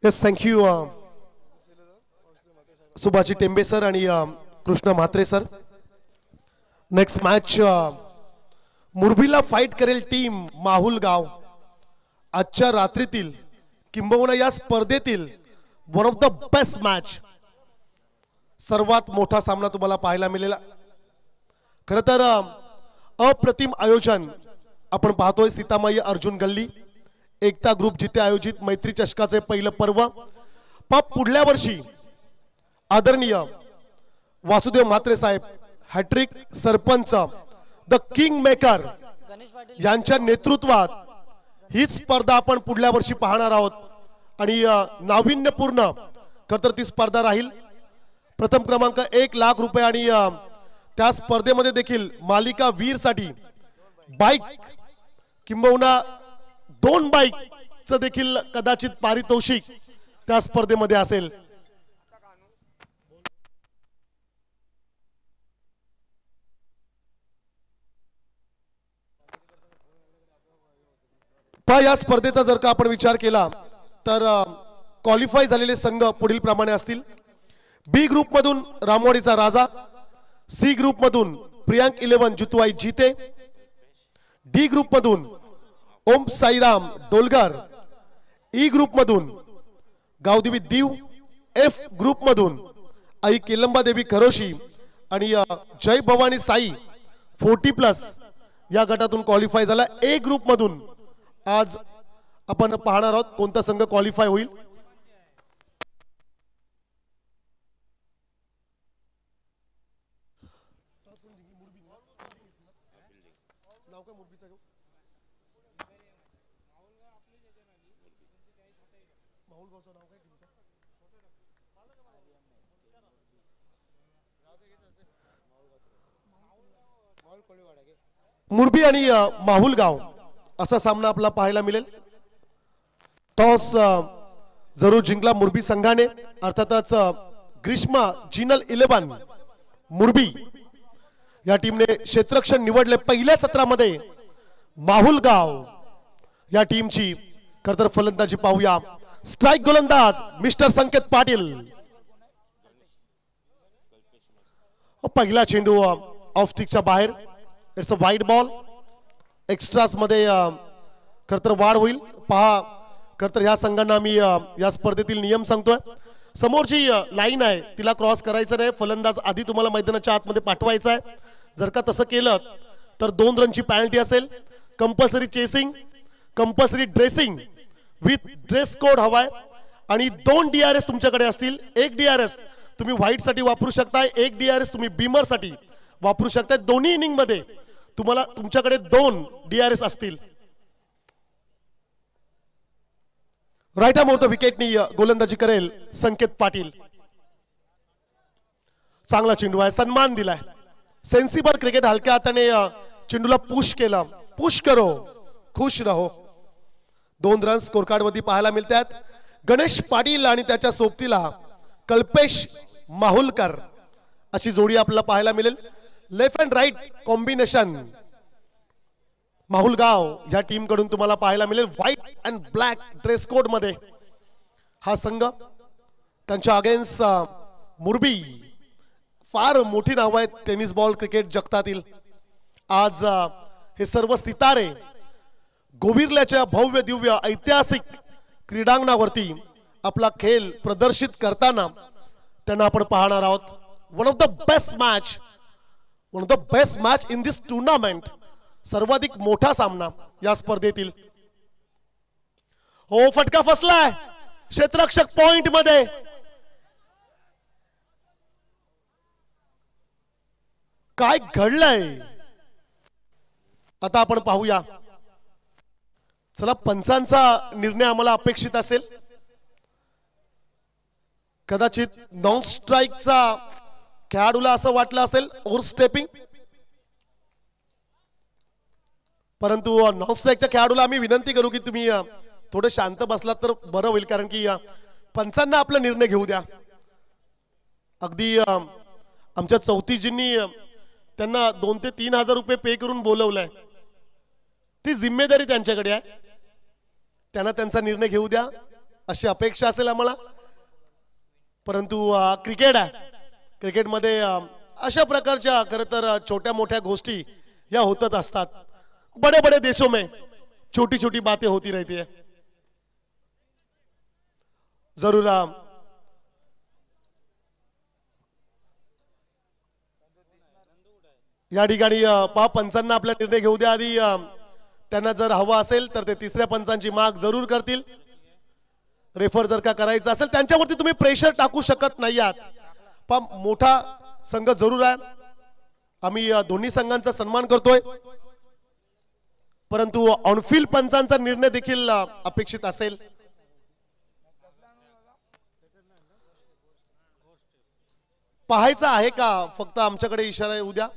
Yes, thank you, Subhaji Tembe sir आणि Krishna Mhatre sir. Next match मुरबीला fight करेल team Mahulgaon. आजच्या रात्रीतील किंबहुना या स्पर्धेतील one of the best match, सर्वात मोठा सामना तुम्हाला पाहायला मिळेल. खरं तर अप्रतिम आयोजन आपण पाहतोय. सीतामाई अर्जुन गल्ली एकता ग्रुप जिथे आयोजित मैत्री चषकाचे पहिलं पर्व. पुढल्या वर्षी आदरणीय वासुदेव म्हात्रे साहेब hattrick sarpanch the king maker यांच्या नेतृत्वात ही स्पर्धा आपण पुढल्या वर्षी पाहणार आहोत आणि नाविन्यपूर्ण खरं तर ती स्पर्धा राहील. प्रथम क्रमांक 1 लाख रुपये आणि त्या स्पर्धेमध्ये देखील मालिका वीर साठी बाईक किंबहुना 2 बाईकचं देखील कदाचित पारितोषिक त्या स्पर्धेमध्ये असेल. या स्पर्धेचा जर का आपण विचार केला तर क्वालिफाय झालेले संघ पुढील प्रमाणे असतील. बी ग्रुप मधून रामवाडीचा राजा, सी ग्रुप मधून प्रियांक 11 जुतवाई जीते, डी ग्रुप मधून ओम साईराम डोलगर, ई ग्रुप मधून गावदेवी दीव, एफ ग्रुप मधून आई केलंबा देवी खरोशी आणि जय भवानी साई 40+ या गटातून क्वालिफाय झाला. ए ग्रुप मधून आज आपण पाहणार आहोत कोणता संघ क्वालिफाय होईल. मुरबी आणि माहुल गाव असा सामना आपला पाहायला मिळेल. टॉस जरूर जिंकला मुरबी संघाने. अर्थातच ग्रीष्मा जिनल 11 मुरबी या टीमने क्षेत्ररक्षण निवडले पहिल्या सत्रामध्ये. माहुल गाव या टीमची खरं तर फलंदाजी पाहूया. स्ट्राइक गोलंदाज मिस्टर संकेत पाटील. पहिला चेंडू ऑफ स्टिकच्या बाहेर. It's a wide ball. Extras मध्ये खरं तर वाढ होईल. पहा खरं तर ह्या संघांना मी या स्पर्धेतील नियम सांगतोय. समोरची लाईन आहे तिला क्रॉस करायचं नाही. फलंदाज आधी तुम्हाला मैदानाच्या आतमध्ये पाठवायचा आहे. जर का तसं केलं तर 2 रनची पेनल्टी असेल. Compulsory chasing, compulsory dressing with dress code हवाय आणि 2 DRS तुमच्याकडे असतील. 1 DRS तुम्ही व्हाईट साठी वापरू शकताय, 1 DRS तुम्ही बीमर साठी वापरू शकताय. दोन्ही इनिंग मध्ये तुम्हाला तुमच्याकडे 2 DRS असतील. राईट आर्म होतं विकेटनी गोलंदाजी करेल संकेत पाटील. चांगला चेंडू आहे, सन्मान दिलाय. Sensible cricket. हलक्या हाताने चेंडूला पुश केला. पुश करो खुश रहो. 2 रन स्कोर कार्ड वरती पाहायला मिळतात. गणेश पाटील आणि त्याच्या सोबतीला कल्पेश माहुलकर अशी जोडी आपल्याला पाहायला मिळेल. Left and write combination Mahul गाव या टीम कडून तुम्हाला पाहायला मिळेल. White and black dress code मध्ये हा संघ. त्यांच्या अगेन्स्ट मुरबी. फार मोठी नाव आहेत टेनिस बॉल क्रिकेट जगतातील. आज हे सर्व सितारे गोविरल्याच्या भव्य दिव्य ऐतिहासिक क्रीडांगणावरती आपला खेळ प्रदर्शित करताना त्यांना आपण पाहणार आहोत. One of the best match, one of the best match in this tournament. सर्वाधिक मोठा सामना या स्पर्धेतील. हो, फटका फसलाय क्षेत्ररक्षक पॉइंट मध्ये. काय घडलंय आता आपण पाहूया. चला, पंचांचा निर्णय आम्हाला अपेक्षित असेल. कदाचित नॉन स्ट्राईकचा खेळाडूला असं वाटलं असेल ओव्हर स्टेपिंग, परंतु नॉन स्ट्राईकच्या खेळाडूला आम्ही विनंती करू की तुम्ही थोडं शांत बसलात तर बरं होईल. कारण की पंचांना आपला निर्णय घेऊ द्या. अगदी आमच्या चौथीजींनी त्यांना 2 ते 3 हजार रुपये पे करून बोलवलंय. ती जिम्मेदारी त्यांच्याकडे आहे. त्यांना त्यांचा निर्णय घेऊ द्या. अशी अपेक्षा असेल आम्हाला, परंतु क्रिकेट आहे, क्रिकेटमध्ये अशा प्रकारच्या खरं तर छोट्या मोठ्या गोष्टी या होतच असतात. बड़े बड़े देशों में छोटी छोटी बातें होती रहती है. जरूर या ठिकाणी पंचांना आपला निर्णय घेऊ द्या आधी. त्यांना जर हवा असेल तर ते तिसऱ्या पंचांची माग जरूर करतील. रेफर जर का करायचं असेल त्यांच्यावरती तुम्ही प्रेशर टाकू शकत नाही आहात. पण मोठा संघ जरूर आहे, आम्ही दोन्ही संघांचा सन्मान करतोय, परंतु ऑनफिल्ड पंचांचा निर्णय देखील अपेक्षित असेल. पाहायचं आहे का फक्त आमच्याकडे इशारा येऊ द्या.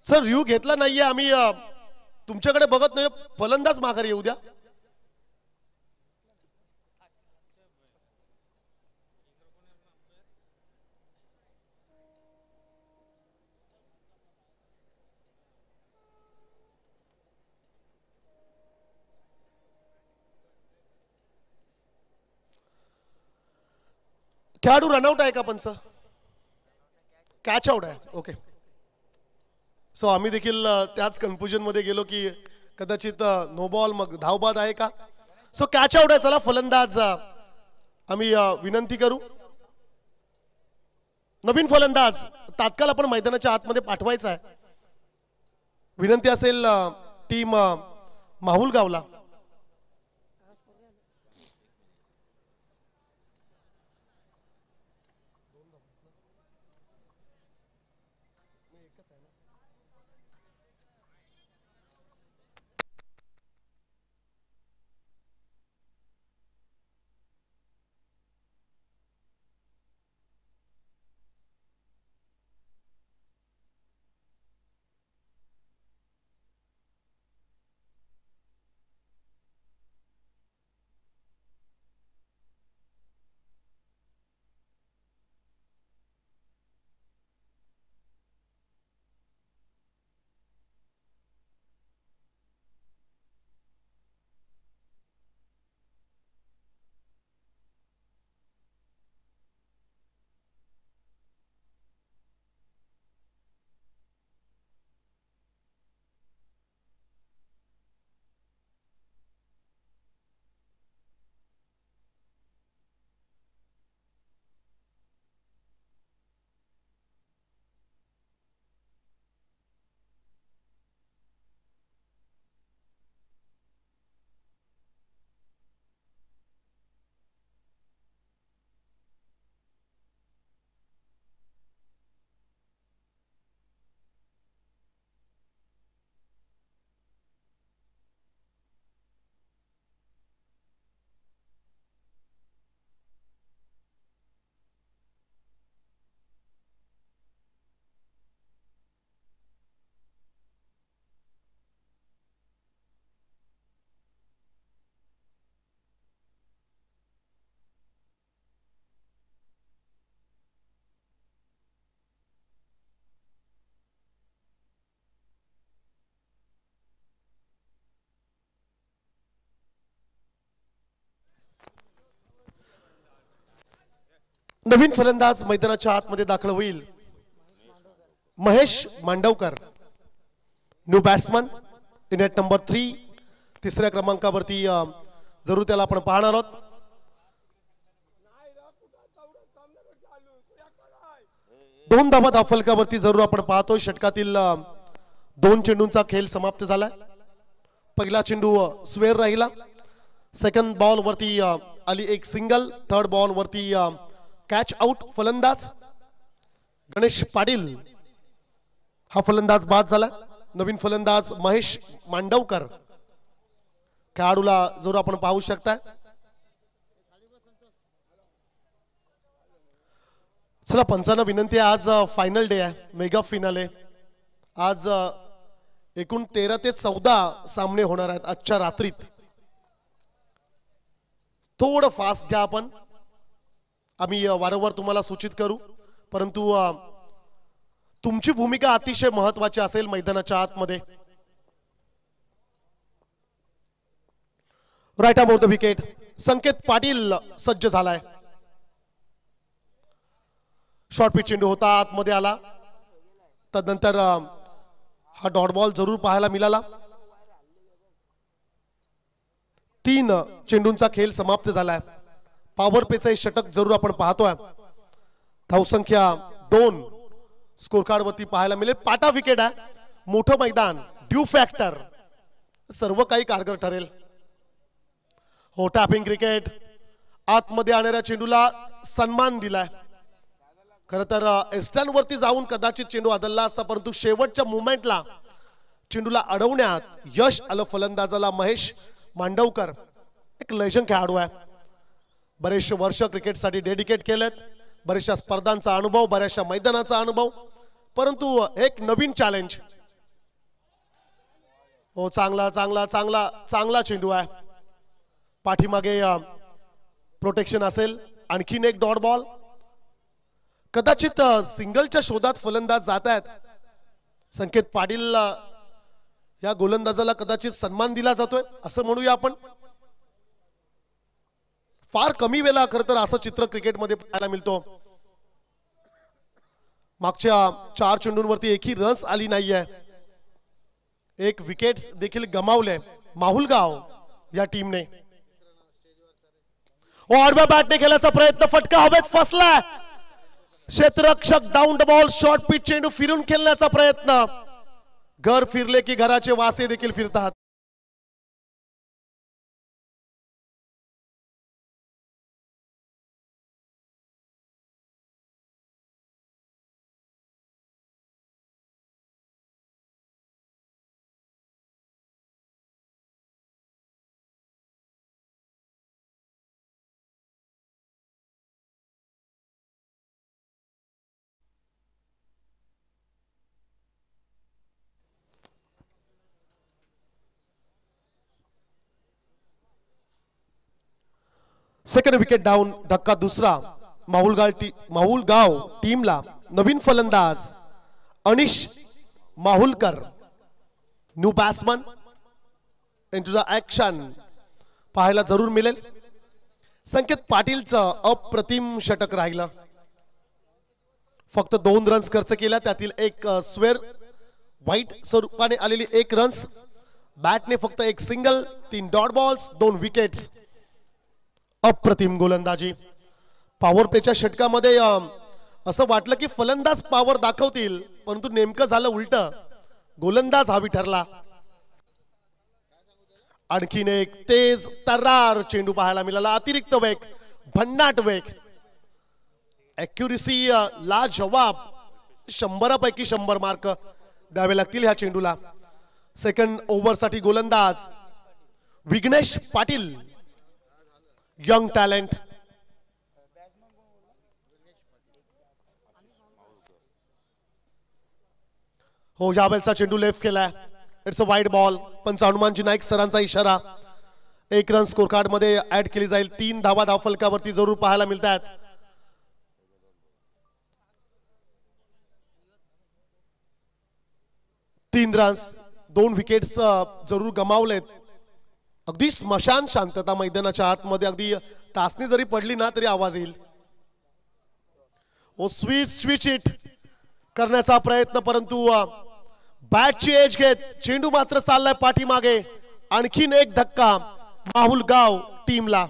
सर यू घेतला नाहीये, आम्ही तुमच्याकडे बघत नाही, फलंदाज माघारी येऊ द्या. खेळाडू रनआउट आहे का पंच? कॅच आउट आहे. ओके. सो आम्ही देखील त्याच कन्फ्युजन मध्ये गेलो की कदाचित नो बॉल मग धावबाद आहे का. सो कॅच आउट आहे. चला फलंदाज आम्ही विनंती करू, नवीन फलंदाज तात्काळ आपण मैदानाच्या आतमध्ये पाठवायचा आहे. विनंती असेल टीम माहुल गावला. नवीन फलंदाज मैदानाच्या आतमध्ये दाखल होईल. Mahesh Mandavkar, new batsman in at number 3, तिसऱ्या क्रमांकावरती जरूर त्याला आपण पाहणार आहोत. दोन धावा धावफलकावरती जरूर आपण पाहतोय. षटकातील 2 चेंडूंचा खेळ समाप्त झालाय. पहिला चेंडू स्वेअर राहिला. सेकंड बॉल वरती आली एक सिंगल. थर्ड बॉल वरती कॅच आउट. फलंदाज गणेश पाटील हा फलंदाज बाद झाला. नवीन फलंदाज महेश मांडवकर. खेळाडूला जरूर आपण पाहू शकता. चला पंचांना विनंती आहे, आज फायनल डे आहे, मेगा फिनाल आहे. आज एकूण 13 ते 14 सामने होणार आहेत आजच्या रात्रीत. थोडं फास्ट घ्या आपण, आम्ही वारंवार तुम्हाला सूचित करू, परंतु तुमची भूमिका अतिशय महत्त्वाची असेल मैदानाच्या आतमध्ये. Right arm off the wicket, Sanket Patil सज्ज झालाय. शॉर्ट पिच चेंडू होता, आतमध्ये आला. तदनंतर हा डॉट बॉल जरूर पाहायला मिळाला. 3 चेंडूंचा खेळ समाप्त झालाय. पॉवर प्लेचं षटक जरूर आपण पाहतोय. धावसंख्या 2 स्कोर कार्ड वरती पाहायला मिळेल. पाटा विकेट आहे, मोठं मैदान, ड्यू फॅक्टर, सर्व काही कारगर ठरेल. हो, टॅपिंग क्रिकेट, आतमध्ये आणणाऱ्या चेंडूला सन्मान दिलाय. खरं तर एस्टॅन वरती जाऊन कदाचित चेंडू आदलला असता, परंतु शेवटच्या मुवमेंटला चेंडूला अडवण्यात यश आलं फलंदाजाला. महेश मांडवकर एक लेजंड खेळाडू आहे, बरेचसे वर्ष क्रिकेटसाठी डेडिकेट केलेत, बऱ्याचशा स्पर्धांचा अनुभव, बऱ्याचशा मैदानाचा अनुभव, परंतु एक नवीन चॅलेंज. हो, चांगला चांगला चांगला चांगला चेंडू आहे. पाठीमागे प्रोटेक्शन असेल. आणखीन एक डॉट बॉल. कदाचित सिंगलच्या शोधात फलंदाज जात आहेत. संकेत पाटील या गोलंदाजाला कदाचित सन्मान दिला जातोय असं म्हणूया आपण. फार कमी वेळा खरं तर असं चित्र क्रिकेटमध्ये पाहायला मिळतो. मागच्या 4 चेंडूंवरती एकही रन्स आली नाहीये. एक विकेट देखील गमावले माहुलगाव या टीमने. आडव्या बॅटने खेळण्याचा प्रयत्न, फटका हवेत फसला. क्षेत्ररक्षक down the ball, short pitch चेंडू फिरून खेळण्याचा प्रयत्न. घर फिरले की घराचे वासे देखील फिरतात. सेकंड विकेट डाऊन, धक्का दुसरा. माहुलगाव टीमला नवीन फलंदाज Anish Mahulkar, new batsman into the action पाहायला जरूर मिळेल. संकेत पाटीलचं अप्रतिम षटक राहिलं. फक्त 2 रन्स खर्च केला, त्यातील एक स्क्वेअर व्हाईट स्वरूपाने आलेली 1 रन्स. बॅटने फक्त एक सिंगल, 3 डॉट बॉल्स, 2 विकेट्स. अप्रतिम गोलंदाजी. पॉवर प्लेच्या षटकामध्ये असं वाटलं की फलंदाज पॉवर दाखवतील, परंतु नेमकं झालं उलट. गोलंदाज हवी ठरला. आणखीन एक तेज तर्रार चेंडू पाहायला मिळाला. अतिरिक्त वेग, भन्नाट वेग, ॲक्युरेसी ला जवाब. 100पैकी 100 मार्क द्यावे लागतील ह्या चेंडूला. सेकंड ओव्हरसाठी गोलंदाज विघ्नेश पाटील, यंग टॅलेंट. हो, यावेळचा चेंडू लेफ्ट केलाय. It's a wide ball. पंच हनुमानजी नाईक सरांचा इशारा. 1 रन स्कोर कार्ड मध्ये ऍड केली जाईल. 3 धावा धावफलकावरती जरूर पाहायला मिळतात. तीन रन्स, 2 विकेट्स जरूर गमावलेत. अगदी स्मशान शांतता मैदानाच्या आतमध्ये. अगदी तासनी जरी पडली ना तरी आवाज येईल. ओ स्विच इट करण्याचा प्रयत्न, परंतु बॅटची एज घेत चेंडू मात्र चाललाय पाठीमागे. आणखीन एक धक्का माहुलगाव टीमला.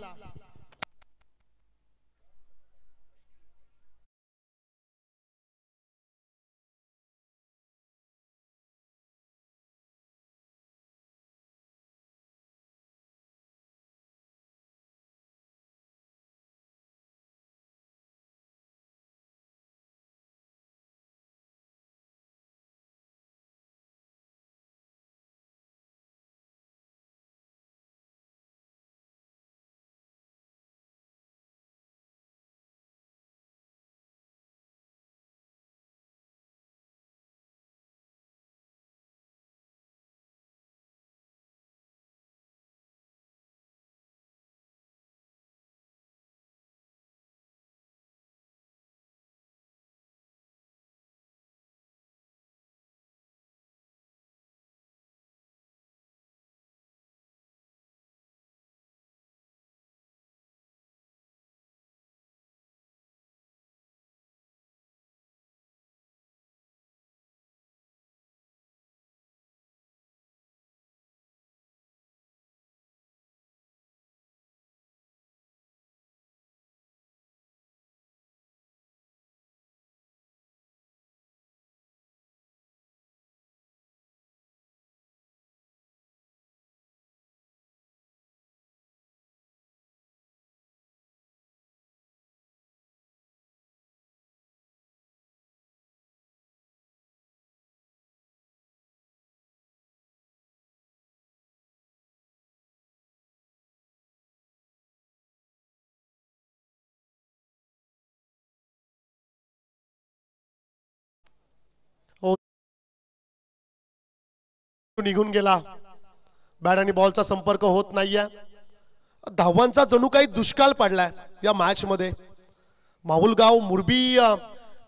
निघून गेला, बॅट आणि बॉलचा संपर्क होत नाहीये. धावांचा जणू काही दुष्काळ पडलाय या मॅच मध्ये. माहुलगाव मुरबी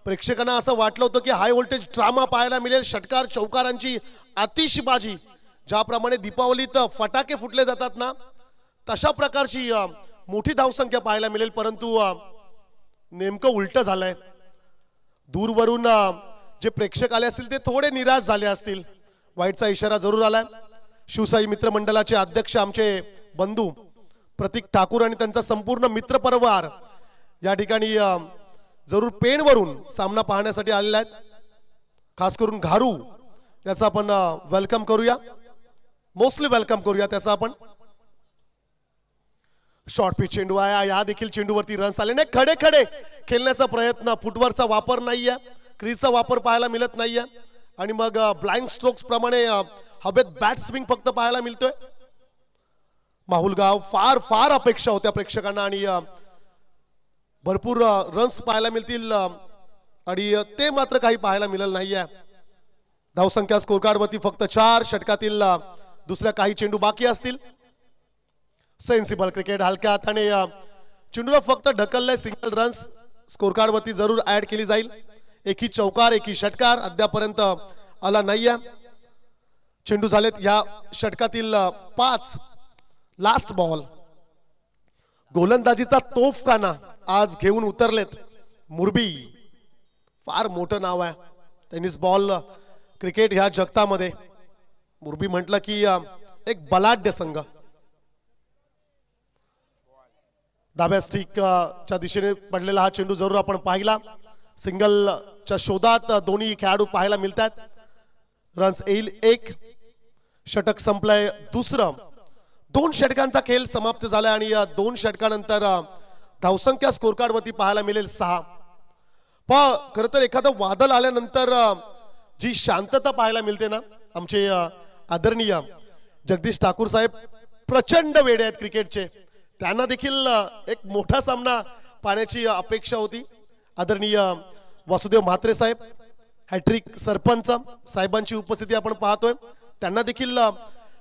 प्रेक्षकांना असं वाटलं होतं की हाय व्होल्टेज ड्रामा पाहायला मिळेल, षटकार चौकारांची आतिषबाजी, ज्याप्रमाणे दीपावलीत फटाके फुटले जातात ना तशा प्रकारची मोठी धावसंख्या पाहायला मिळेल. परंतु नेमकं उलट झालंय. दूरवरून जे प्रेक्षक आले असतील ते थोडे निराश झाले असतील. वाईटचा इशारा जरूर आलाय. शिवसाई मित्रमंडळाचे अध्यक्ष आमचे बंधू प्रतीक ठाकूर आणि त्यांचा संपूर्ण मित्रपरिवार या ठिकाणी जरूर पेणवरून सामना पाहण्यासाठी आलेले आहेत. खास करून घारू याचा आपण वेलकम करूया, मोस्टली वेलकम करूया त्याचा आपण. शॉर्ट पिच चेंडू आहे, या देखील चेंडूवरती रन्स आले नाही. खडे खडे खेळण्याचा प्रयत्न, फुटवर्कचा वापर नाहीये, क्रीजचा वापर पाहायला मिळत नाहीये आणि मग ब्लाइंड स्ट्रोक्स प्रमाणे हवेत बॅट स्विंग फक्त पाहायला मिळतोय. माहुलगाव फार फार अपेक्षा होत्या प्रेक्षकांना आणि भरपूर रन्स पाहायला मिळतील आणि ते मात्र काही पाहायला मिळालं नाहीये. धावसंख्या स्कोर कार्ड वरती फक्त 4. षटकातील दुसऱ्या काही चेंडू बाकी असतील. सेन्सिबल क्रिकेट, हलक्या हाताने चेंडूला फक्त ढकललंय. सिंगल रन्स स्कोर कार्ड वरती जरूर ऍड केली जाईल. एकही चौकार, एकही षटकार अद्यापर्यंत आला नाहीये. चेंडू झालेत या षटकातील 5. Last ball. गोलंदाजीचा तोफखाना आज घेऊन उतरलेत मुरबी. फार मोठं नाव आहे टेनिस बॉल क्रिकेट ह्या जगतामध्ये. मुरबी म्हटलं की एक बलाढ्य संघ. डाव्या स्टिकच्या दिशेने पडलेला हा चेंडू जरूर आपण पाहिला. सिंगलच्या शोधात दोन्ही खेळाडू पाहायला मिळतात. रन्स येईल 1. षटक संपलंय दुसरं. 2 षटकांचा खेळ समाप्त झाला आणि 2 षटकानंतर धावसंख्या स्कोर कार्ड वरती पाहायला मिळेल 6. पण खरं तर एखादं वादळ आल्यानंतर जी शांतता पाहायला मिळते ना, आमचे आदरणीय जगदीश ठाकूर साहेब प्रचंड वेडे आहेत क्रिकेटचे. त्यांना देखील एक मोठा सामना पाहण्याची अपेक्षा होती. आदरणीय वासुदेव म्हात्रे साहेब, हॅट्रिक सरपंच साहेबांची उपस्थिती आपण पाहतोय. त्यांना देखील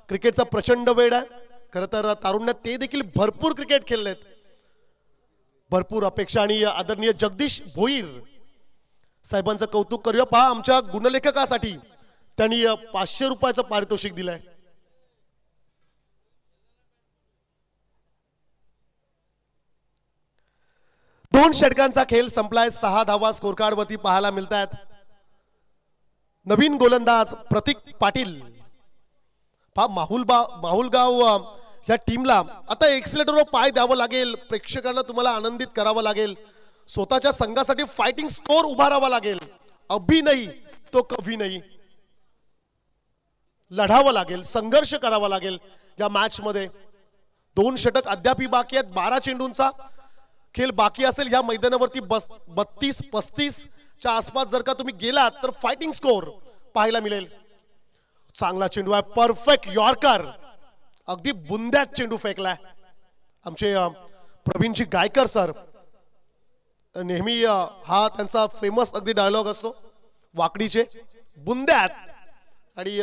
क्रिकेटचा प्रचंड वेड आहे. खरं तर तारुण्यात ते देखील भरपूर क्रिकेट खेळलेत. भरपूर अपेक्षा आणि आदरणीय जगदीश भोईर साहेबांचं कौतुक करूया. पहा, आमच्या गुणलेखकासाठी त्यांनी 500 रुपयाचं पारितोषिक दिलंय. दोन षटकांचा खेळ संपलाय. 6 धावा स्कोर कार्ड वरती पाहायला मिळत आहेत. नवीन गोलंदाज प्रतीक पाटील. पहा, माहुलगाव या टीमला आता एक्सिलेटरवर पाय द्यावं लागेल. प्रेक्षकांना तुम्हाला आनंदित करावं लागेल. स्वतःच्या संघासाठी फायटिंग स्कोर उभारावा लागेल. अभी नाही तो कभी नाही. लढावं लागेल, संघर्ष करावा लागेल या मॅच मध्ये. 2 षटक अद्याप बाकी आहेत. 12 चेंडूंचा खेळ बाकी असेल या मैदानावरती. 32-35 च्या आसपास जर का तुम्ही गेलात तर फायटिंग स्कोर पाहायला मिळेल. चांगला चेंडू आहे, परफेक्ट यॉर्कर. अगदी बुंद्यात चेंडू फेकलाय. आमचे प्रवीणजी गायकर सर, नेहमी हा त्यांचा फेमस अगदी डायलॉग असतो, वाकडीचे बुंद्यात. आणि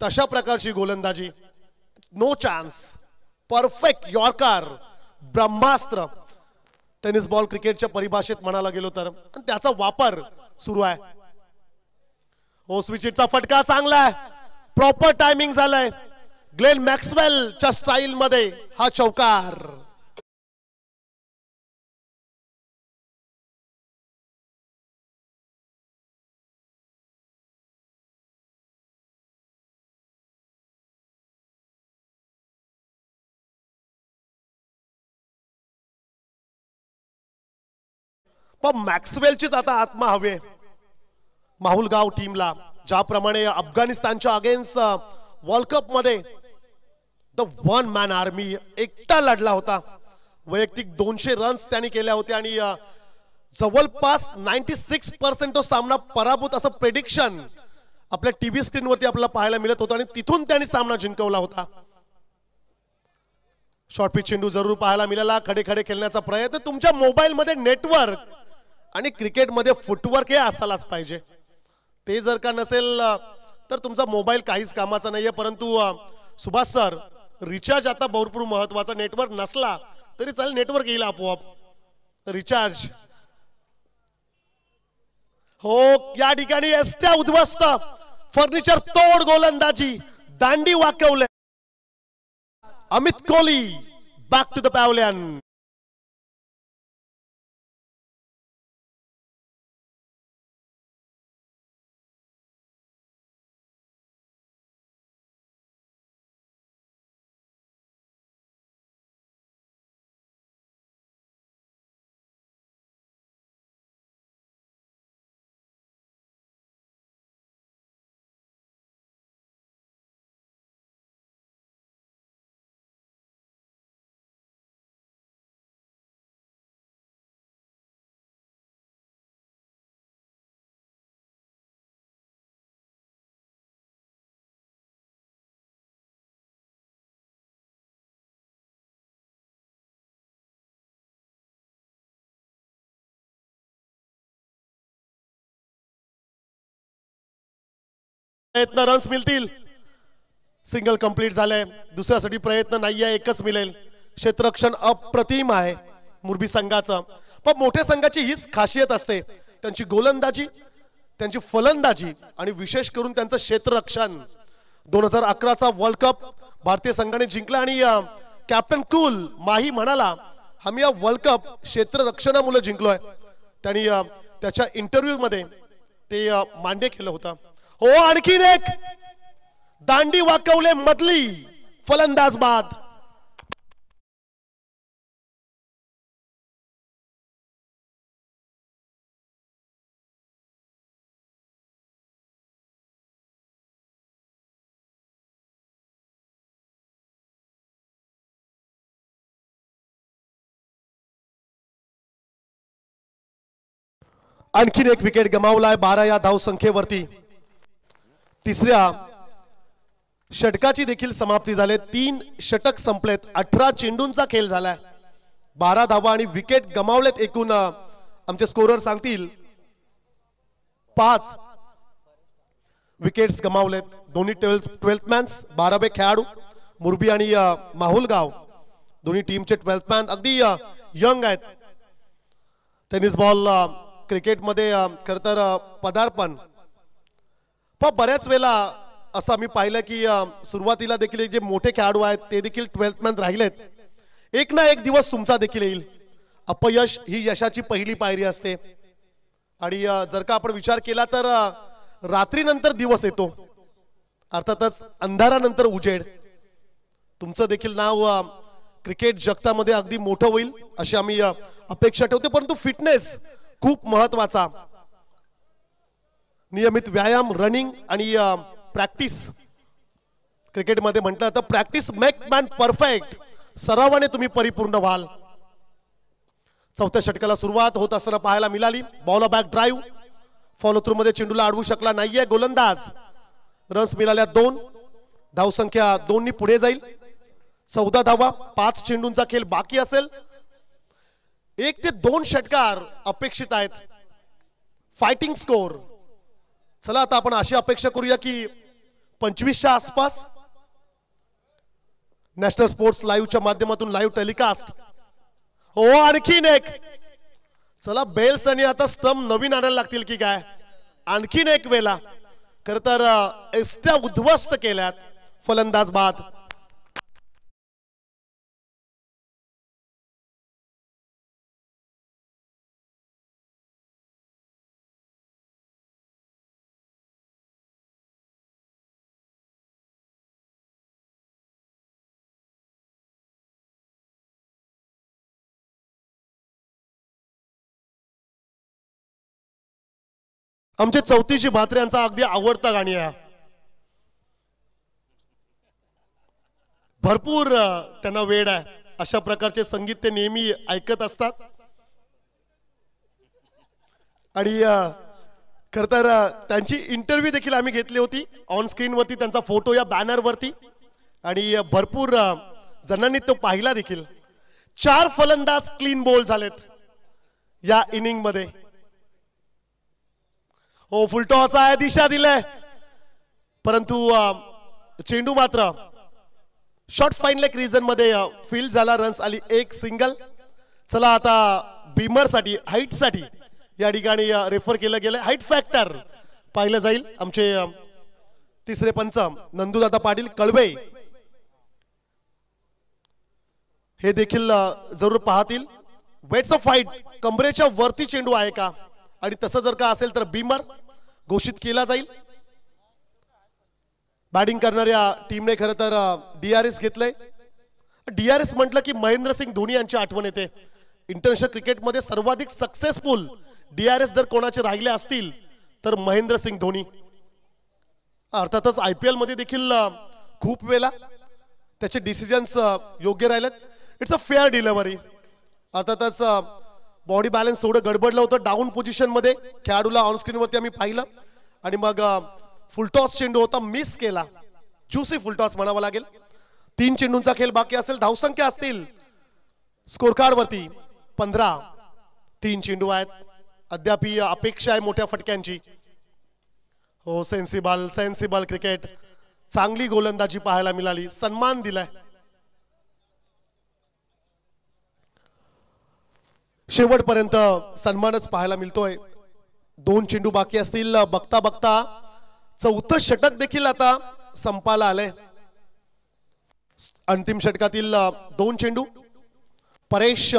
तशा प्रकारची गोलंदाजी. नो चान्स, परफेक्ट यॉर्कर, ब्रह्मास्त्र टेनिस बॉल क्रिकेटच्या परिभाषेत म्हणायला गेलो तर. त्याचा वापर सुरू आहे. हो, स्विचिटचा फटका चांगला आहे, प्रॉपर टायमिंग झालंय. ग्लेन मॅक्सवेलच्या स्टाईल मध्ये हा चौकार. पण मॅक्सवेलचीच आता आत्मा हवे माहुलगाव टीमला. ज्याप्रमाणे अफगाणिस्तानच्या अगेन्स्ट वर्ल्ड कप मध्ये द वन मॅन आर्मी एकटा लढला होता. वैयक्तिक 200 रन्स त्यांनी केल्या होत्या आणि जवळपास 96% तो सामना पराभूत असं प्रेडिक्शन आपल्या टीव्ही स्क्रीनवरती आपल्याला पाहायला मिळत होतं आणि तिथून त्यांनी सामना जिंकवला होता. शॉर्ट पिच चेंडू जरूर पाहायला मिळाला. खडे खडे खेळण्याचा प्रयत्न. तुमच्या मोबाईल मध्ये नेटवर्क आणि क्रिकेट मध्ये फुटवर्क हे असायलाच पाहिजे. ते जर का नसेल तर तुमचा मोबाईल काहीच कामाचा नाहीये. परंतु सुभाष सर, रिचार्ज आता भरपूर महत्वाचा. नेटवर्क नसला तरी चालेल, नेटवर्क येईल आपोआप. रिचार्ज हो. या ठिकाणी एसट्या उद्ध्वस्त, फर्निचर तोड गोलंदाजी, दांडी वाकवले. Amit Kohli back to the pavilion. प्रयत्न रन्स मिळतील. सिंगल कंप्लीट झालंय. दुसऱ्यासाठी प्रयत्न नाहीये, एकच मिळेल. क्षेत्ररक्षण अप्रतिम आहे मुरबी संघाचं. पण मोठ्या संघाची हीच खासियत असते, त्यांची गोलंदाजी, त्यांची फलंदाजी आणि विशेष करून त्यांचं क्षेत्ररक्षण. 2011चा वर्ल्ड कप भारतीय संघाने जिंकला आणि कॅप्टन कूल माही म्हणाला, आम्ही या वर्ल्ड कप क्षेत्ररक्षणामुळे जिंकलोय. त्यांनी त्याच्या इंटरव्ह्यू मध्ये ते मान्य केलं होतं. हो, आणखीन एक दांडी वाकवले मधली फलंदाज बाद. आणखीन एक विकेट गमावलाय 12 या धावसंख्येवरती. तिसऱ्या षटकाची देखील समाप्ती झाली. 3 षटक संपलेत. 18 चेंडूंचा खेळ झालाय. 12 धावा आणि विकेट गमावलेत. एकूण आमचे स्कोरर सांगतील 5 विकेट्स गमावलेत. दोन्ही 12th मॅन्स, 12वे खेळाडू. मुरबी आणि माहुलगाव दोन्ही टीमचे 12th मॅन अगदी यंग आहेत. टेनिस बॉल क्रिकेटमध्ये खरं तर पदार्पण. पण बऱ्याच वेळेला असं आम्ही पाहिलं की सुरुवातीला देखील जे मोठे खेळाडू आहेत ते देखील 12th मॅन राहिलेत. एक ना एक दिवस तुमचा देखील येईल. अपयश ही यशाची पहिली पायरी असते. आणि जर का आपण विचार केला तर रात्रीनंतर दिवस येतो, अर्थातच अंधारानंतर उजेड. तुमचं देखील नाव क्रिकेट जगतामध्ये अगदी मोठं होईल अशी आम्ही अपेक्षा ठेवतो. परंतु फिटनेस खूप महत्वाचा. नियमित व्यायाम, रनिंग आणि प्रॅक्टिस. क्रिकेटमध्ये म्हटलं तर प्रॅक्टिस मेक मॅन परफेक्ट. सरावाने तुम्ही परिपूर्ण व्हाल. चौथ्या षटकाला सुरुवात होत असताना पाहायला मिळाली. Ball back drive, follow through मध्ये चेंडूला अडवू शकला नाहीये गोलंदाज. रन्स मिळाल्या 2. धावसंख्या 2 नी पुढे जाईल. 14 धावा, 5 चेंडूंचा खेळ बाकी असेल. 1 ते 2 षटकार अपेक्षित आहेत. Fighting score. चला आता आपण अशी अपेक्षा करूया की 25च्या आसपास. नॅशनल स्पोर्ट्स लाईव्हच्या माध्यमातून लाईव्ह टेलिकास्ट. हो, आणखीन एक. चला, बेल्स आणि आता स्टंप नवीन आणायला लागतील की काय. आणखीन एक वेळा खर तर एसट्या उद्ध्वस्त केल्यात. फलंदाज बाद. आमचे चौथीशी भात्रे यांचा अगदी आवडता गाणी आहे. भरपूर त्यांना वेळ आहे. अशा प्रकारचे संगीत ते नेहमी ऐकत असतात. आणि खर तर त्यांची इंटरव्ह्यू देखील आम्ही घेतली होती. ऑन स्क्रीन वरती त्यांचा फोटो या बॅनर वरती. आणि भरपूर जणांनी तो पाहिला देखील. 4 फलंदाज क्लीन बोल्ड झालेत या इनिंग मध्ये. हो, फुलटॉस आहे, दिशा दिले. परंतु चेंडू मात्र शॉर्ट फाईन लेग रिजन मध्ये फील्ड झाला, रन्स आली एक सिंगल. चला आता बीमर साठी हाईट साठी या ठिकाणी रेफर केलं गेलं. हाईट फॅक्टर पाहिलं जाईल. आमचे तिसरे पंच नंदूदादा पाटील कळवे हे देखील जरूर पाहतील. वेट्स ऑफ फाईट कमरेच्या वरती चेंडू आहे का, आणि तसं जर का असेल तर बीमर घोषित केला जाईल. बॅटिंग करणाऱ्या टीमने खरं तर DRS घेतलंय. DRS म्हटलं की महेंद्रसिंग धोनी यांची आठवण येते. इंटरनॅशनल क्रिकेटमध्ये सर्वाधिक सक्सेसफुल DRS जर कोणाचे राहिले असतील तर महेंद्रसिंग धोनी. अर्थातच IPL मध्ये देखील खूप वेळा त्याचे डिसिजन्स योग्य राहिलेत. It's a fair delivery. अर्थातच बॉडी बॅलन्स थोडं गडबडलं होतं डाऊन पोझिशन मध्ये. खेळाडूला ऑन स्क्रीन वरती आम्ही पाहिलं आणि मग फुलटॉस चेंडू होता, मिस केला. ज्युसी फुलटॉस म्हणावा लागेल. 3 चेंडूंचा खेळ बाकी असेल. धावसंख्या असतील स्कोर कार्ड वरती 15. 3 चेंडू आहेत. अद्याप अपेक्षा आहे मोठ्या फटक्यांची. हो, सेन्सिबल क्रिकेट. चांगली गोलंदाजी पाहायला मिळाली. सन्मान दिलाय. शेवटपर्यंत सन्मानच पाहायला मिळतोय. 2 चेंडू बाकी असतील. बघता बघता 4थं षटक देखील आता संपाला आलंय. अंतिम षटकातील 2 चेंडू. परेश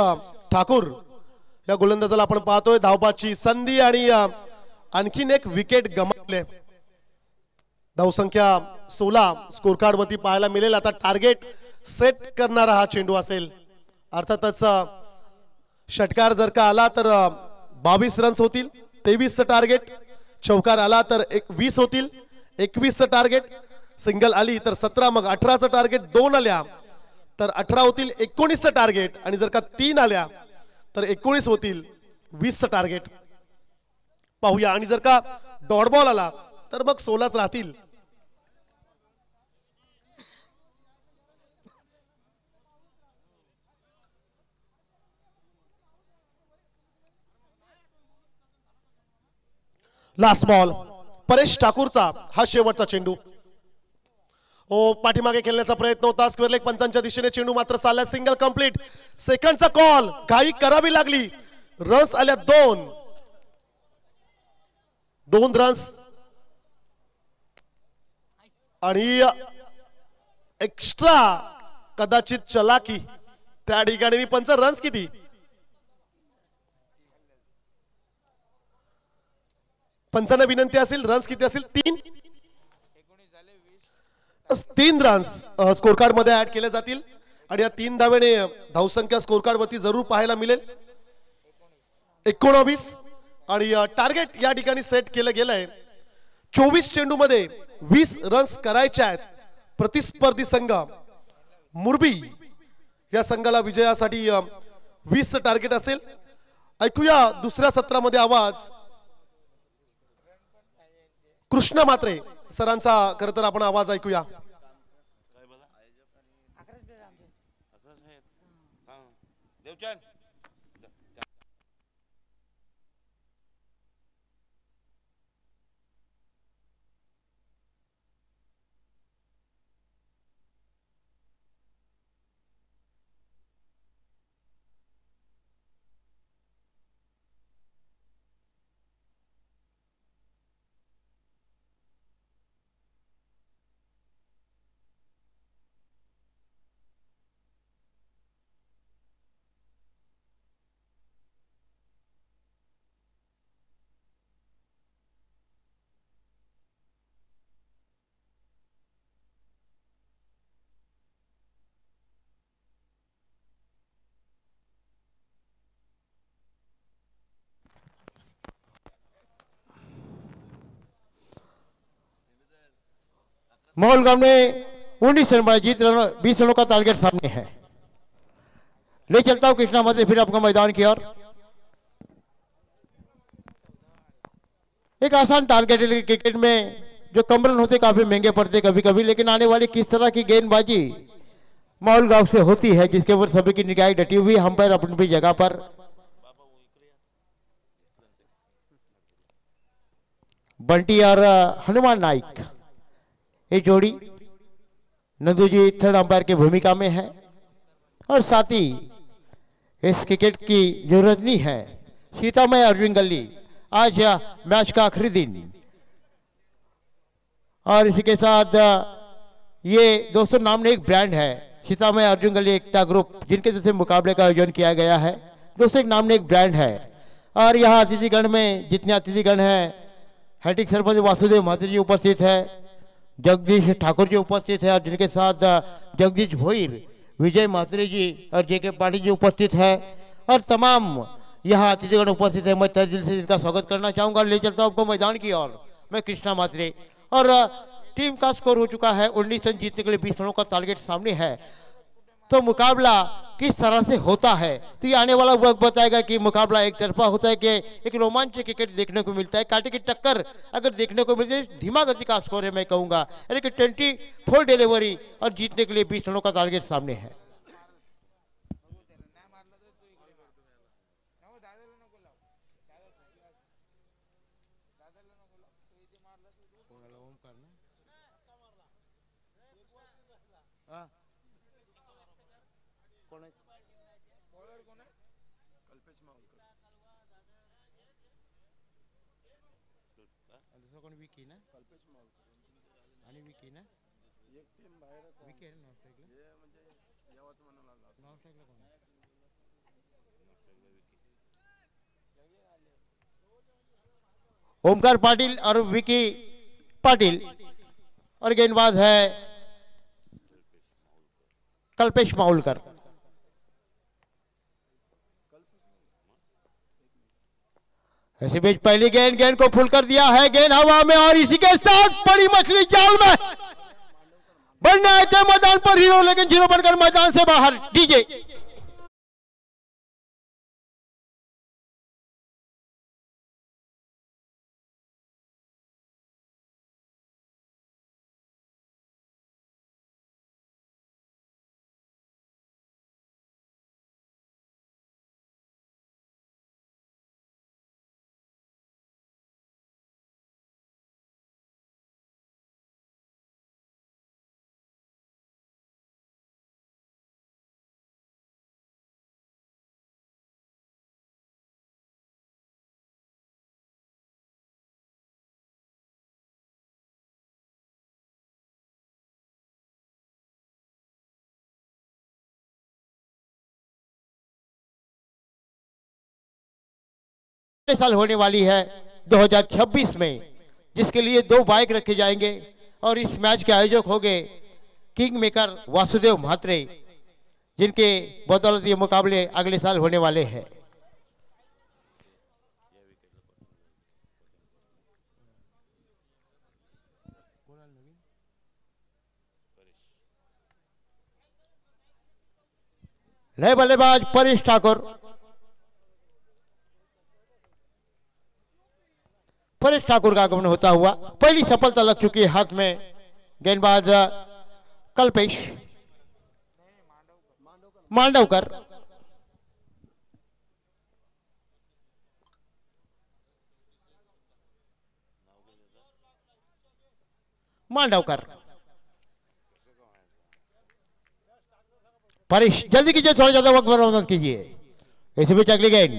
ठाकूर या गोलंदाजाला आपण पाहतोय. धावबाची संधी आणि आणखीन एक विकेट गमावले. धावसंख्या 16 स्कोर कार्ड वरती पाहायला मिळेल. आता टार्गेट सेट करणारा हा चेंडू असेल. अर्थातच षटकार जर का आला तर 22 रन्स होतील. 23चं टार्गेट. चौकार आला तर 20 होतील. 21चं टार्गेट. सिंगल आली तर 17, मग 18चं टार्गेट. 2 आल्या तर 18 होतील. 19चं टार्गेट, आणि जर का 3 आल्या तर 19 होतील. 20चं टार्गेट पाहूया. आणि जर का डॉट बॉल आला तर मग 16च राहतील. लास्ट बॉल परेश ठाकूरचा हा शेवटचा चेंडू. हो, पाठीमागे खेळण्याचा प्रयत्न होता. स्क्वेअर लेग पंचांच्या दिशेने चेंडू मात्र चालला. Single complete. सेकंडचा कॉल घाई करावी लागली. रन्स आल्या 2 रन्स आणि एक्स्ट्रा कदाचित चलाकी त्या ठिकाणी. पंच रन्स किती? पंचांना विनंती असेल रन्स किती असेल? 3 रन्स स्कोर कार्ड मध्ये ऍड केले जातील. आणि या 3 धावेने धावसंख्या स्कोर कार्ड वरती जरूर पाहायला मिळेल 19. आणि टार्गेट या ठिकाणी सेट केलं गेलंय. 24 चेंडू मध्ये 20 रन्स करायचे आहेत. प्रतिस्पर्धी संघ मुरबी या संघाला विजयासाठी 20चं टार्गेट असेल. ऐकूया दुसऱ्या सत्रामध्ये आवाज कृष्ण मात्रे सरांचा. खरं तर आपण आवाज ऐकूया. माहौल गांव में 19 रन जीत 20 रनों का टारगेट सामने है. ले चलता हूं कृष्णा मध्य फिर आपका मैदान की ओर. एक आसान टारगेट है क्रिकेट में. जो कम रन होते काफी महंगे पड़ते कभी कभी, लेकिन आने वाली किस तरह की गेंदबाजी माहौल गांव से होती है जिसके ऊपर सभी की निगाहें डटी हुई. अंपायर अपनी अपनी जगह पर. बंटी और हनुमान नाइक ये जोड़ी नंदू जी थर्ड अंपायर की भूमिका में है। और साथ ही इस क्रिकेट की जो रजनी है सीतामय अर्जुन गली, आज मैच का आखिरी दिन। और इसी के साथ ये दोस्तों नाम ने एक ब्रांड है सीतामय अर्जुन गली एकता ग्रुप, जिनके जैसे मुकाबले का आयोजन किया गया है। दोस्तों एक नाम ने एक ब्रांड है। और यहाँ अतिथिगण में जितने अतिथिगण हैं, हैट्रिक सरपंच वासुदेव महात्री जी उपस्थित है, जगदीश ठाकुर जी उपस्थित है, और जिनके साथ जगदीश भोईर, विजय महात्री जी और जेके पाटिल जी उपस्थित है, और तमाम यहाँ अतिथिगण उपस्थित है। मैं तहे दिल से इनका स्वागत करना चाहूंगा। ले चलता हूँ आपको मैदान की ओर, मैं कृष्णा मात्रे। और टीम का स्कोर हो चुका है 19 रन, जीतने के लिए 20 रनों का टारगेट सामने है। तो मुकाबला किस तरह से होता है तो ये आने वाला वक्त बताएगा कि मुकाबला एक तरफा होता है कि एक रोमांचक क्रिकेट देखने को मिलता है, कांटे की टक्कर अगर देखने को मिलती है। धीमा गति का स्कोर है मैं कहूंगा, यानी कि 24 डिलीवरी और जीतने के लिए 20 रनों का टारगेट सामने है। ओमकार पाटिल और विकी पाटिल, और गेंदबाज है कल्पेश माउलकर। ऐसे बीच पहली गेंद को फुल कर दिया है, गेंद हवा में, और इसी के साथ बड़ी मछली जाल में। बनने आए थे मैदान पर हीरो, लेकिन जीरो बनकर मैदान से बाहर। डीजे साल होने वाली है 2026 में, जिसके लिए 2 बाइक रखे जाएंगे। और इस मैच के आयोजक होंगे किंग मेकर वासुदेव म्हात्रे, जिनके बदौलत ये मुकाबले अगले साल होने वाले हैं। नए बल्लेबाज परेश ठाकुर। परेश ठाकुर का आगमन होता हुआ पहली सफलता लग चुकी है हाथ में। गेंदबाज कल्पेश मांडवकर, मांडवकर। परेश जल्दी कीजिए, थोड़ा ज्यादा वक्त बर्बाद कीजिए। इसी बीच अगली गेंद,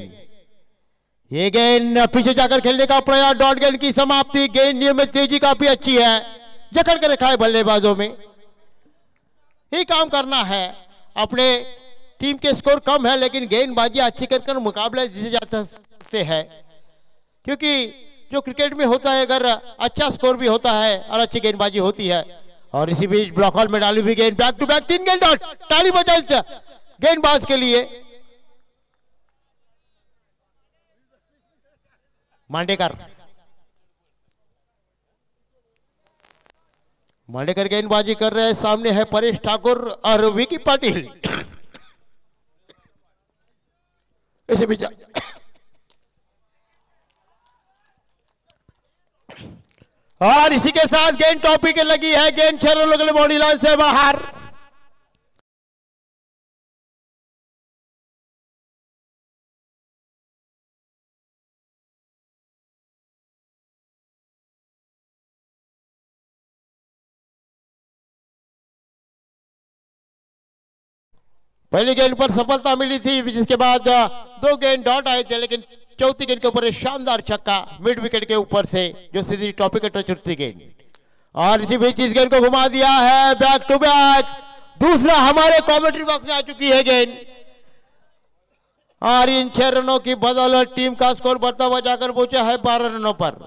ये गेंद पीछे जाकर खेलने का प्रयास, डॉट गेंद की समाप्ति। गेंद नियमित तेजी काफी अच्छी है, जकड़ के रखा है बल्लेबाजों में। ही काम करना है, अपने टीम के स्कोर कम है लेकिन गेंदबाजी अच्छी कर मुकाबला जीते जा सकते हैं, क्योंकि जो क्रिकेट में होता है अगर अच्छा स्कोर भी होता है और अच्छी गेंदबाजी होती है। और इसी बीच ब्लॉक हॉल में डाली हुई गेंद, बैक टू बैक 3 गेंद डॉट। ताली बजाई गेंदबाज के लिए। मांडेकर गेंदबाजी कर रहे हैं, सामने है परेश ठाकुर और विकी पाटिल। इसी बीच और इसी के साथ गेंद टॉपी के लगी है, गेंद 6 रनों के लिए बाउंड्री लाइन से बाहर। पहली गेंद पर सफलता मिली थी, जिसके बाद 2 गेंद डॉट आए थे, लेकिन चौथी गेंद के ऊपर एक शानदार छक्का मिड विकेट के ऊपर से जो सीधी टॉप विकेट पर चुटती गेंद, और इसी बीच इस गेंद को घुमा दिया है बैक टू बैक। दूसरा हमारे कमेंट्री बॉक्स में आ चुकी है गेंद, और इन 6 रनों की बदौलत टीम का स्कोर बढ़ता हुआ जाकर पहुंचा है 12 रनों पर।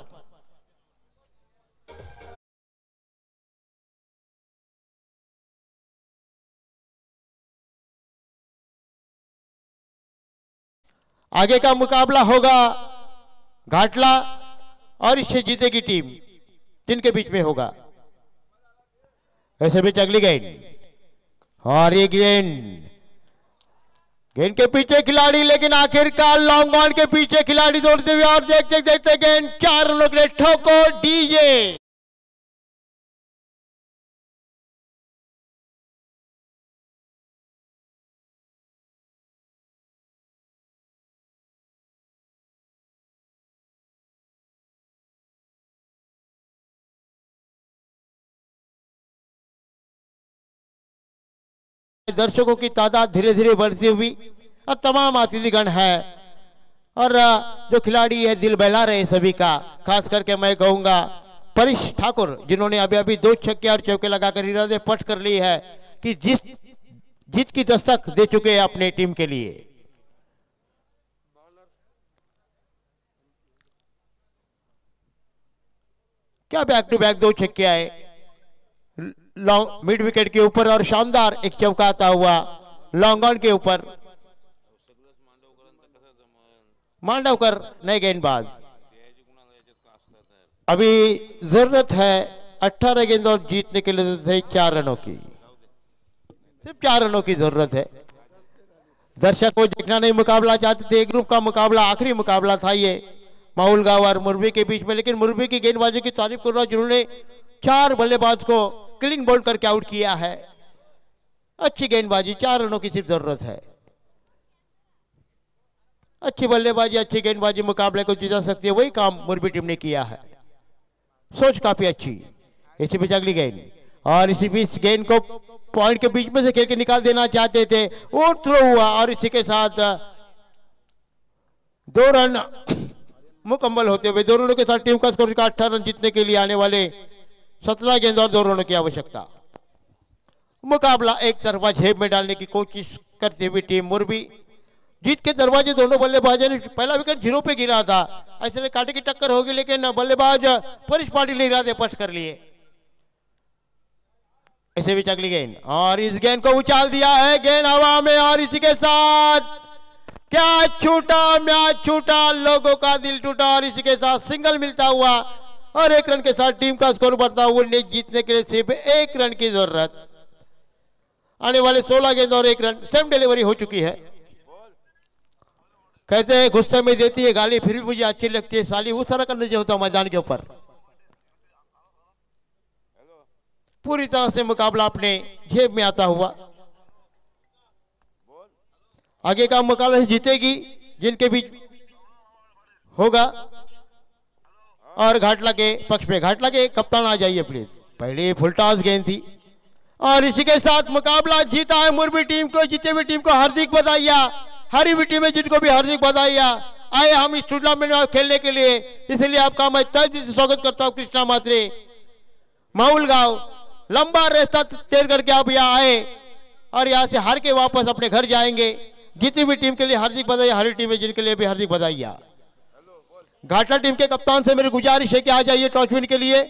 आगे का मुकाबला होगा घाटला और इससे जीतेगी टीम, जिनके बीच में होगा। ऐसे बीच अगली गेंद, और ये गेंद के पीछे खिलाड़ी, लेकिन आखिरकार लॉन्ग ऑन के पीछे खिलाड़ी दौड़ते हुए, और देखते देखते गेंद 4 रनों के लिए ठोको डीजे। दर्शकों की तादाद धीरे धीरे बढ़ती हुई, और तमाम अतिथिगण है, और जो खिलाड़ी है दिल बहला रहे सभी का। खास करके मैं कहूंगा परेश ठाकुर, जिन्होंने अभी अभी 2 छक्के और चौके लगाकर इरादे पट कर ली है कि जीत की दस्तक दे चुके हैं अपने टीम के लिए। क्या बैक टू बैक 2 छक्के आए लॉन्ग मिड विकेट के ऊपर, और शानदार एक चौका आता हुआ लॉन्ग ऑन के ऊपर। मांडवकर नए गेंदबाज, अभी जरूरत है 18 गेंद और जीतने के लिए 4 रनों की, सिर्फ 4 रनों की जरूरत है। दर्शक को देखना नहीं मुकाबला चाहते थे, ग्रुप का मुकाबला, आखिरी मुकाबला था ये माहौल गांव और मुरबी के बीच में, लेकिन मुरबी की गेंदबाजी की तारीफ कर रहा हूं, जिन्होंने 4 बल्लेबाज को क्लीन बोल्ड करके आउट किया है। अच्छी गेंदबाजी, 4 रनों की सिर्फ जरूरत है। अच्छी बल्लेबाजी, अच्छी गेंदबाजी मुकाबले को जीता सकती है, वही काम मुरबी टीम ने किया है। सोच काफी अच्छी। इसी बीच अगली गेंद, और इसी बीच गेंद को पॉइंट के बीच में से खेल के निकाल देना चाहते थे, वो थ्रो हुआ, और इसी के साथ 2 रन मुकम्मल होते हुए 2 रनों के साथ टीम का स्कोर 18 रन जीतने के लिए आने वाले 17 गेंद और 2 रनों की आवश्यकता। मुकाबला एक तरफा जेब में डालने की कोशिश करती हुई टीम मुरबी, जीत के दरवाजे दोनों बल्लेबाजों ने, पहला विकेट 0 पे गिरा था, ऐसे में कांटे की टक्कर होगी, लेकिन बल्लेबाज परेश पाटिल ने इरादे पट कर लिए। ऐसे भी अगली गेंद, और इस गेंद को उछाल दिया है, गेंद हवा में, और इसी के साथ क्या छूटा, मैच छूटा, लोगों का दिल टूटा, और इसी के साथ सिंगल मिलता हुआ, और 1 रन के साथ टीम का स्कोर बढ़ता हुआ। जीतने के लिए सिर्फ 1 रन की जरूरत। आने वाले 16 गेंद और 1 रन, सेम डिलीवरी हो चुकी है। कहते हैं गुस्से में देती है गाली, फिर भी मुझे अच्छी लगती है साली, वो सारा करने जो होता है मैदान के ऊपर। पूरी तरह से मुकाबला अपने जेब में आता हुआ। आगे का मुकाबला जीतेगी जिनके बीच होगा, और घाटला के पक्ष पे, घाटला के कप्तान आ जाइए प्लीज। पहले फुल टॉस गेंद थी, और इसी के साथ मुकाबला जीता है मुरबी टीम को। जीते हुई टीम को हार्दिक बधाइयां, हारी हुई टीम है जिनको भी हार्दिक बधाइयां। आए हम इस टूर्नामेंट में खेलने के लिए, इसलिए आपका मैं तहे दिल से स्वागत करता हूं। कृष्णा मात्रे, माहौल गांव, लंबा रास्ता तैर करके आप यहाँ आए, और यहाँ से हार के वापस अपने घर जाएंगे। जीती हुई टीम के लिए हार्दिक बधाई, हारी टीम है जिनके लिए भी हार्दिक बधाइयां। घाटला टीम के कप्तान से मेरी गुजारिश है कि आ जाइए टॉस विन के लिए,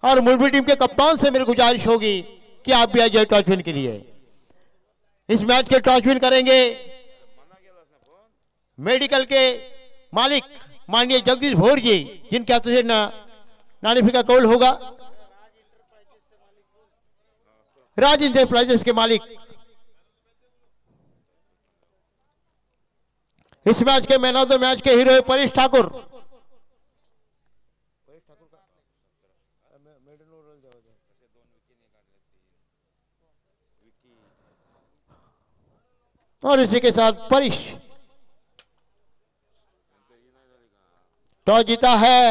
और मुरबी टीम के कप्तान से मेरी गुजारिश होगी कि आप भी आ जाइए टॉस विन के लिए। इस मैच के टॉस विन करेंगे मेडिकल के मालिक माननीय जगदीश भोर जी, जिनके हाथों से नानिफी का कौल होगा। राज इंटरप्राइजेस के मालिक। इस मैच के मैन ऑफ द मैच के हीरो परेश ठाकुर। और इसी के साथ परेश टॉस जीता है,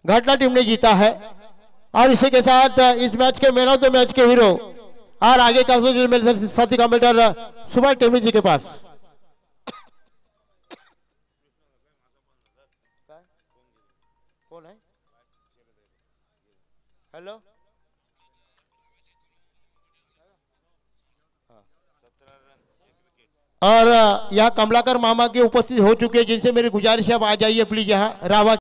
घाटला टीम ने जीता है। और इसी के साथ इस मैच के मैन ऑफ द मैच के हीरो और आगे का मेरे साथी कमेंटर सुभाष टेमी जी के पास। कौन है? हेलो, और यहाँ कमलाकर मामा के उपस्थित हो चुके हैं, जिनसे मेरी गुजारिश है आप आ जाइए प्लीज यहाँ रावा